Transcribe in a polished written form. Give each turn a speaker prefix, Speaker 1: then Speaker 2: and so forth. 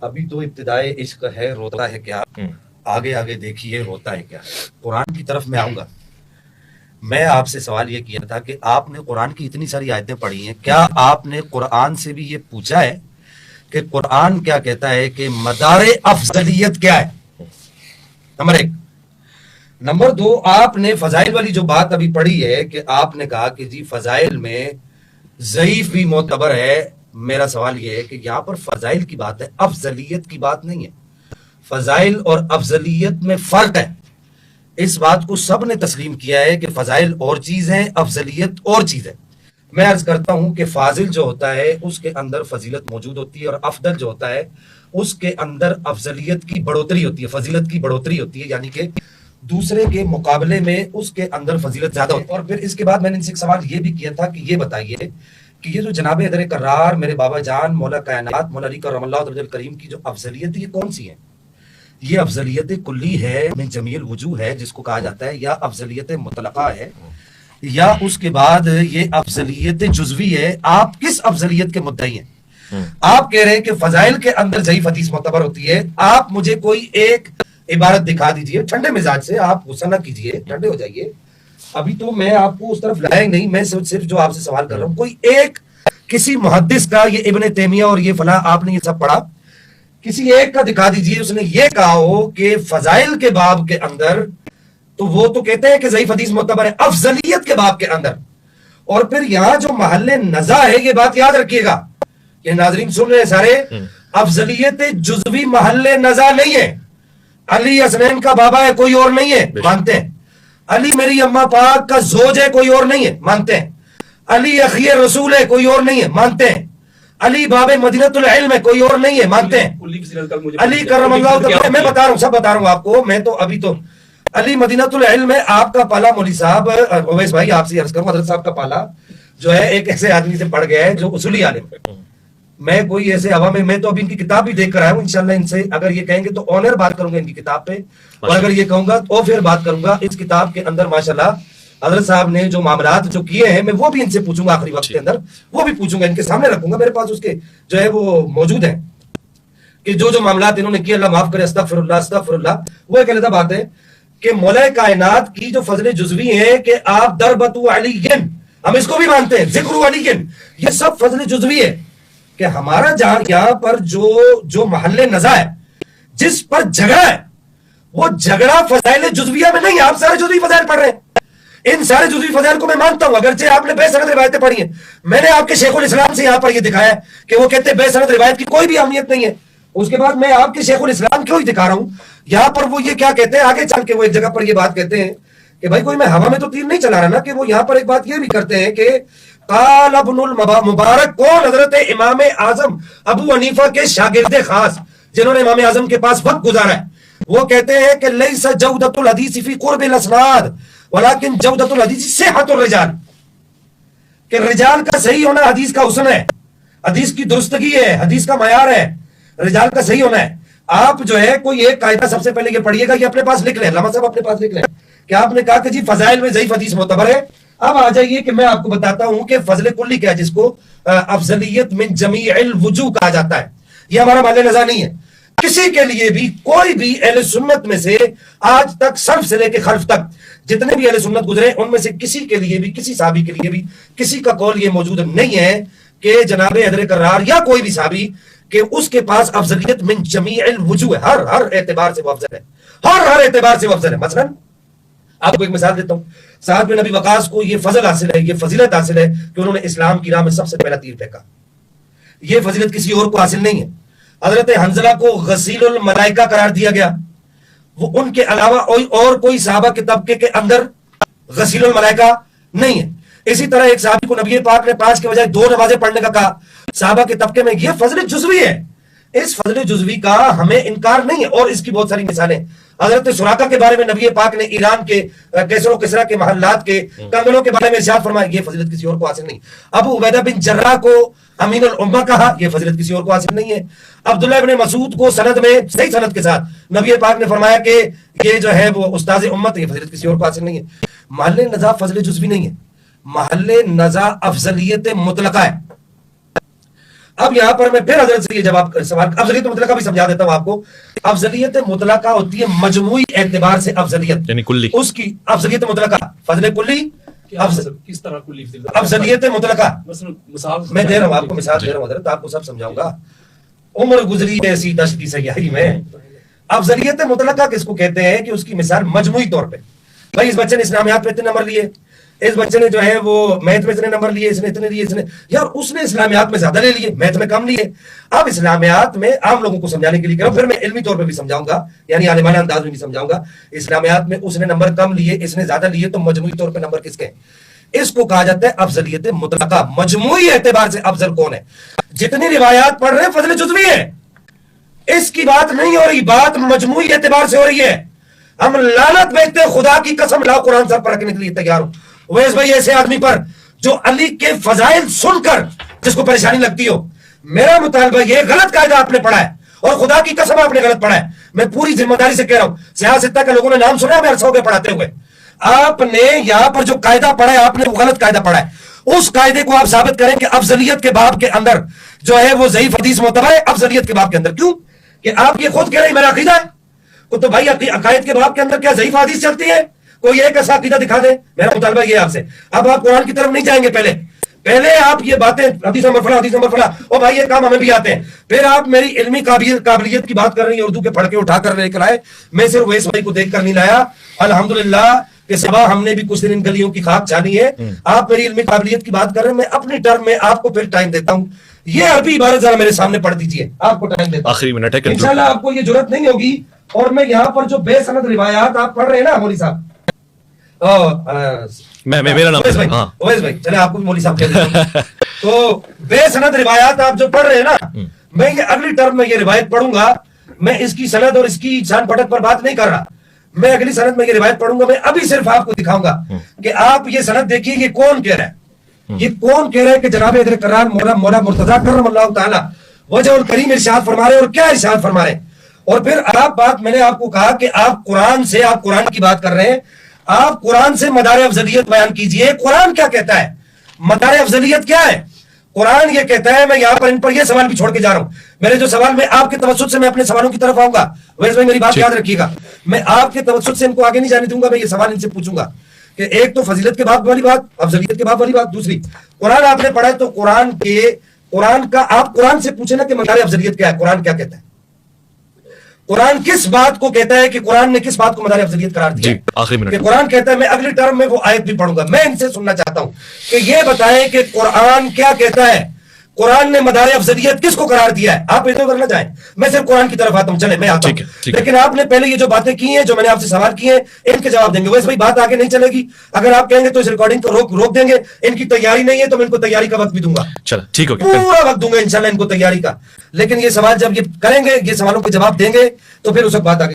Speaker 1: ابھی تو ابتدائے عشق ہے، روتا ہے کیا، آگے آگے دیکھیے روتا ہے کیا۔ قرآن کی طرف میں آؤں گا۔ میں آپ سے سوال یہ کیا تھا کہ آپ نے قرآن کی اتنی ساری آیتیں پڑھی ہیں، کیا آپ نے قرآن سے بھی یہ پوچھا ہے کہ قرآن کیا کہتا ہے کہ مدار افضلیت کیا ہے؟ نمبر ایک۔ نمبر دو، آپ نے فضائل والی جو بات ابھی پڑھی ہے کہ آپ نے کہا کہ جی فضائل میں ضعیف بھی معتبر ہے۔ میرا سوال یہ ہے کہ یہاں پر فضائل کی بات ہے، افضلیت کی بات نہیں ہے۔ فضائل اور افضلیت میں فرق ہے، اس بات کو سب نے تسلیم کیا ہے کہ فضائل اور چیز ہے، افضلیت اور چیز ہے۔ میں عرض کرتا ہوں کہ فاضل جو ہوتا ہے اس کے اندر فضیلت موجود ہوتی ہے، اور افضل جو ہوتا ہے اس کے اندر افضلیت کی بڑھوتری ہوتی ہے، فضیلت کی بڑھوتری ہوتی ہے، یعنی کہ دوسرے کے مقابلے میں اس کے اندر فضیلت زیادہ ہوتی ہے۔ اور پھر اس کے بعد میں نے ان سے ایک سوال یہ بھی کیا تھا کہ یہ بتائیے کہ یہ جو جناب حیدر کرار، میرے بابا جان مولا کائنات مولا علی کرم اللہ وجہ کریم کی جو افضلیت ہے یہ کون سی ہے؟ یہ افضلیت کلی ہے من جمیع الوجوہ ہے جس کو کہا جاتا ہے، یا افضلیت مطلقہ ہے، یا اس کے بعد یہ افضلیت جزوی ہے۔ آپ کس افضلیت کے مدعی ہیں؟ آپ کہہ رہے ہیں کہ فضائل کے اندر ضعیف حدیث معتبر ہوتی ہے۔ آپ مجھے کوئی ایک عبارت دکھا دیجئے ٹھنڈے مزاج سے، آپ غصہ نہ کیجئے، ٹھنڈے ہو جائیے۔ ابھی تو میں آپ کو اس طرف لائے نہیں، میں صرف جو آپ سے سوال کر رہا ہوں، کوئی ایک کسی محدث کا، یہ ابن تیمیہ اور یہ فلاں آپ نے یہ سب پڑھا، کسی ایک کا دکھا دیجئے اس نے یہ کہا ہو کہ فضائل کے باب کے اندر تو وہ تو کہتے ہیں کہ ضعیف حدیث معتبر ہے، افضلیت کے باب کے اندر۔ اور پھر یہاں جو محل نزاع ہے، یہ بات یاد رکھیے گا، یہ ناظرین سن رہے ہیں سارے، افضلیت جزوی محل نزاع نہیں ہے۔ علی حسنین کا بابا ہے، کوئی اور نہیں ہے، مانتے ہیں۔ علی میری اماں پاک کا زوج ہے، کوئی اور نہیں ہے، مانتے ہیں۔ علی اخی رسول ہے، کوئی اور نہیں ہے، مانتے ہیں۔ علی باب مدینۃ العلم ہے، کوئی اور نہیں ہے، مانتے ہیں۔ علی کرم اللہ تعالیٰ، میں بتا رہا ہوں، سب بتا رہا ہوں آپ کو، میں تو ابھی تو علی مدینۃ العلم ہے۔ آپ کا پالا مولوی صاحب اویس بھائی، آپ سے عرض کروں، حضرت صاحب کا پالا جو ہے ایک ایسے آدمی سے پڑھ گیا ہے جو اصولی عالم ہے۔ میں کوئی ایسے ہوا میں تو ابھی ان کی کتاب بھی دیکھ کر آیا ہوں، انشاءاللہ ان سے اگر یہ کہیں گے تو آنر بات کروں گا ان کی کتاب پہ، اور اگر یہ کہوں گا تو پھر بات کروں گا اس کتاب کے اندر۔ ماشاءاللہ حضرت صاحب نے جو معاملات جو کیے ہیں میں وہ بھی ان سے پوچھوں گا، آخری وقت کے اندر وہ بھی پوچھوں گا، ان کے سامنے رکھوں گا، میرے پاس اس کے جو ہے وہ موجود ہیں کہ جو معاملات انہوں نے کیے، اللہ معاف کرے، استغفر اللہ استغفر اللہ۔ وہ ایک علیحدہ بات ہے کہ مولا کائنات کی جو فضل جزوی ہے کہ آپ دربت علی، ہم اس کو بھی مانتے ہیں، ذکر علی، یہ سب فضل جزوی ہے کہ ہمارا جہاں یہاں پر جو محل نزاع ہے، جس پر جھگڑا ہے، وہ جھگڑا فضائل جزویہ میں نہیں ہے۔ آپ سارے جزوی فضائل پڑھ رہے ہیں، ان سارے جزوی فضائل کو میں مانتا ہوں، اگرچہ آپ نے بے سند روایتیں پڑھی ہیں۔ میں نے آپ کے شیخ الاسلام سے یہاں پر یہ دکھایا کہ وہ کہتے ہیں بے سند روایت کی کوئی بھی اہمیت نہیں ہے۔ اس کے بعد میں آپ کے شیخ الاسلام کیوں ہی دکھا رہا ہوں، یہاں پر وہ یہ کیا کہتے ہیں، آگے چل کے وہ ایک جگہ پر یہ بات کہتے ہیں کہ بھائی کوئی میں ہوا میں تو تیر نہیں چلا رہا نا، کہ وہ یہاں پر ایک بات یہ بھی کرتے ہیں کہ قال ابن المبارک، کون؟ حضرت امام اعظم ابو حنیفہ کے شاگرد خاص جنہوں نے امام اعظم کے پاس وقت گزارا ہے، وہ کہتے ہیں کہ لیس جودۃ الحدیث فی قرب الاسناد ولکن جودۃ الحدیث صحۃ الرجال، کہ رجال کا صحیح ہونا حدیث کا حسن ہے، حدیث کی درستگی ہے، حدیث کا معیار ہے، رجال کا صحیح ہونا ہے۔ آپ جو ہے کوئی ایک قاعدہ سب سے پہلے یہ پڑھیے گا، یہ اپنے پاس لکھ لیں، علامہ صاحب اپنے پاس لکھ لیں کہ آپ نے کہا کہ جی فضائل میں ضعیف حدیث معتبر ہے۔ اب آ جائیے کہ میں آپ کو بتاتا ہوں کہ فضل کلی کیا ہے، جس کو افضلیت من جمیع الوجوہ کہا جاتا ہے۔ یہ ہمارا محل نزاع نہیں ہے، کسی کے لیے بھی، کوئی بھی اہل سنت میں سے آج تک سلف سے لے کے خلف تک جتنے بھی اہل سنت گزرے، ان میں سے کسی کے لیے بھی، کسی صحابی کے لیے بھی کسی کا قول یہ موجود نہیں ہے کہ جناب حیدر کرار یا کوئی بھی صحابی کہ اس کے پاس افضلیت من جمیع الوجوہ ہے، ہر اعتبار سے وہ افضل ہے، ہر اعتبار سے وہ افضل ہے۔ مثلا آپ کو ایک مثال دیتا ہوں، سعد بن نبی وقاص کو یہ فضل حاصل ہے، یہ فضیلت حاصل ہے کہ انہوں نے اسلام کی راہ میں سب سے پہلا تیر پھینکا۔ یہ فضیلت کسی اور کو حاصل نہیں ہے۔ حضرت حنظلہ کو غسیل الملائکہ قرار دیا گیا، وہ ان کے علاوہ اور کوئی صحابہ کے طبقے کے اندر غسیل الملائکہ نہیں ہے۔ اسی طرح ایک صحابی کو نبی پاک نے 5 کے بجائے 2 نمازیں پڑھنے کا کہا، صحابہ کے طبقے میں۔ یہ فضل جزوی ہے، اس فضل جزوی کا ہمیں انکار نہیں ہے، اور اس کی بہت ساری مثالیں۔ حضرت سراقہ کے بارے میں نبی پاک نے ایران کے کیسر و کسرا کے محلات کے کنگنوں کے بارے میں ارشاد فرمایا، یہ فضیلت کسی اور کو حاصل نہیں۔ ابو عبیدہ بن جراح کو امین الامہ کہا، یہ فضیلت کسی اور کو حاصل نہیں ہے۔ عبداللہ ابن مسعود کو سند میں صحیح سند کے ساتھ نبی پاک نے فرمایا کہ یہ جو ہے وہ استاذ امت ہے، یہ فضیلت کسی اور کو حاصل نہیں ہے۔ محل نزاع فضل جزوی نہیں ہے، محل نزاع افضلیت مطلقہ ہے۔ اب یہاں پر میں پھر حضرت سے یہ جواب سوال افضلیت مطلقہ بھی سمجھا دیتا ہوں آپ کو. افضلیت مطلقہ ہوتی ہے مجموعی اعتبار سے افضلیت,
Speaker 2: یعنی کلی,
Speaker 1: اس کی افضلیت مطلقہ, فضل کلی,
Speaker 3: کس طرح کلی
Speaker 1: افضلیت مطلقہ.
Speaker 3: مثال
Speaker 1: میں دے رہا ہوں آپ کو, مثال دے رہا ہوں حضرت, آپ کو سب سمجھاؤں گا. عمر گزری ایسی دشتی سیاحی میں. افضلیت مطلقہ کس کو کہتے ہیں کہ اس کی مثال مجموعی طور پہ, بھائی اس بچے نے اسلامیات میں اتنے نمبر لیے, اس بچے نے جو ہے وہ میتھ میں اتنے نمبر لیے, اس نے اتنے لیے, اس نے یار اس نے اسلامیات میں زیادہ لے لیے, میتھ میں کم لیے. اب اسلامیات میں عام لوگوں کو سمجھانے کے لیے کروں, پھر میں علمی طور پہ بھی سمجھاؤں گا, یعنی عالمانہ انداز میں بھی سمجھاؤں گا. اسلامیات میں اس نے نمبر کم لیے, اس نے زیادہ لیے, تو مجموعی طور پہ نمبر کس کے ہیں؟ اس کو کہا جاتا ہے افضلیت مطلقہ. مجموعی اعتبار سے افضل کون ہے؟ جتنی روایات پڑھ رہے ہیں فضل جزوی ہے, اس کی بات نہیں ہو رہی, بات مجموعی اعتبار سے ہو رہی ہے. ہم لعنت بیچتے ہیں, خدا کی قسم لا قرآن سر پر رکھنے کے لیے تیار ہوں. ویس بھائی ایسے آدمی پر جو علی کے فضائل سن کر جس کو پریشانی لگتی ہو, میرا مطالبہ یہ غلط قاعدہ آپ نے پڑھا ہے, اور خدا کی قسم آپ نے غلط پڑھا ہے. میں پوری ذمہ داری سے کہہ رہا ہوں, سیاستہ کے لوگوں نے نام سنا ہے میں عرصہ ہو گیا پڑھاتے ہوئے. آپ نے یہاں پر جو قاعدہ پڑھا ہے آپ نے وہ غلط قاعدہ پڑھا ہے. اس قاعدے کو آپ ثابت کریں کہ افضلیت کے باب کے اندر جو ہے وہ ضعیف حدیث معتبر ہے افضلیت کے باب کے اندر. کیوں کہ آپ یہ خود کہہ رہے ہیں میرا عقیدہ ہے, تو بھائی عقائد کے باب کے اندر کیا ضعیف حدیث چلتی ہے؟ کوئی ایک ایسا عقیدہ دکھا دے. میرا مطالبہ یہ آپ سے, اب آپ قرآن کی طرف نہیں جائیں گے, پہلے آپ یہ باتیں حدیث نمبر فلاں حدیث نمبر فلاں, اور بھائی یہ کام ہمیں بھی آتے ہیں, پھر آپ میری علمی قابلیت کی بات کر رہی ہیں, اردو کے پڑھ کے اٹھا کر لے کر آئے. میں صرف ویس بھائی کو دیکھ کر نہیں لایا, الحمدللہ کہ صبح ہم نے بھی کچھ دن ان گلیوں کی خاک چھانی ہے. آپ میری علمی قابلیت کی بات کر رہے ہیں, میں اپنی ٹرم میں آپ کو پھر ٹائم دیتا ہوں. یہ عربی عبارت ذرا میرے سامنے پڑھ دیجیے, آپ کو ٹائم دیتا ہوں,
Speaker 2: آخری منٹ ہے,
Speaker 1: انشاءاللہ آپ کو یہ ضرورت نہیں ہوگی. اور میں یہاں پر جو بے سند روایات آپ پڑھ رہے ہیں نا مولوی صاحب,
Speaker 2: میرا نام
Speaker 1: اویس بھائی, چلے آپ کو بھی مولوی صاحب کہہ دیتا ہوں. تو بے سند روایات آپ جو پڑھ رہے ہیں نا, میں یہ اگلی ٹرم میں یہ روایت پڑھوں گا. میں اس کی سند اور اس کی چھان پٹک پر بات نہیں کر رہا, میں اگلی سند میں یہ روایت پڑھوں گا. میں ابھی صرف آپ کو دکھاؤں گا کہ آپ یہ سند دیکھیے یہ کون کہہ رہا ہے. یہ کون کہہ رہا ہے کہ جناب حضرت کرار مولا مرتضیٰ کرم اللہ تعالی وجہ الکریم ارشاد فرما رہے, اور کیا ارشاد فرما رہے. اور پھر آپ بات, میں نے آپ کو کہا کہ آپ قرآن سے, آپ قرآن کی بات کر رہے ہیں, آپ قرآن سے مدار افضلیت بیان کیجئے. قرآن کیا کہتا ہے, مدار افضلیت کیا ہے؟ قرآن یہ کہتا ہے, میں یہاں پر ان پر یہ سوال بھی چھوڑ کے جا رہا ہوں. میرے جو سوال, میں آپ کے توسط سے میں اپنے سوالوں کی طرف آؤں گا. ویسے بھائی میری بات یاد رکھیے گا, میں آپ کے توسط سے ان کو آگے نہیں جانے دوں گا. میں یہ سوال ان سے پوچھوں گا کہ ایک تو فضیلت کے باب والی بات, افضلیت کے باب والی بات, دوسری قرآن آپ نے پڑھا ہے, تو قرآن کا آپ قرآن سے پوچھیں نا کہ مدار افضلیت کیا ہے, قرآن کیا کہتا ہے, قرآن کس بات کو کہتا ہے, کہ قرآن نے کس بات کو مدار افضلیت قرار دیا. کہ قرآن کہتا ہے, میں اگلی ٹرم میں وہ آیت بھی پڑھوں گا. میں ان سے سننا چاہتا ہوں کہ یہ بتائیں کہ قرآن کیا کہتا ہے, قرآن نے مدار افضلیت کس کو قرار دیا ہے. آپ ادھر نہ جائیں, میں صرف قرآن کی طرف آتا ہوں. چلے میں آتا ہوں, لیکن آپ نے پہلے یہ جو باتیں کی ہیں, جو میں نے آپ سے سوال کیے ہیں, ان کے جواب دیں گے. ویسے بھائی بات آگے نہیں چلے گی, اگر آپ کہیں گے تو اس ریکارڈنگ کو روک دیں گے. ان کی تیاری نہیں ہے تو میں ان کو تیاری کا وقت بھی دوں گا.
Speaker 2: چلو ٹھیک ہو گیا,
Speaker 1: پورا وقت دوں گا انشاءاللہ ان کو تیاری کا. لیکن یہ سوال جب یہ کریں گے, یہ سوالوں کے جواب دیں گے, تو پھر اس وقت بات آگے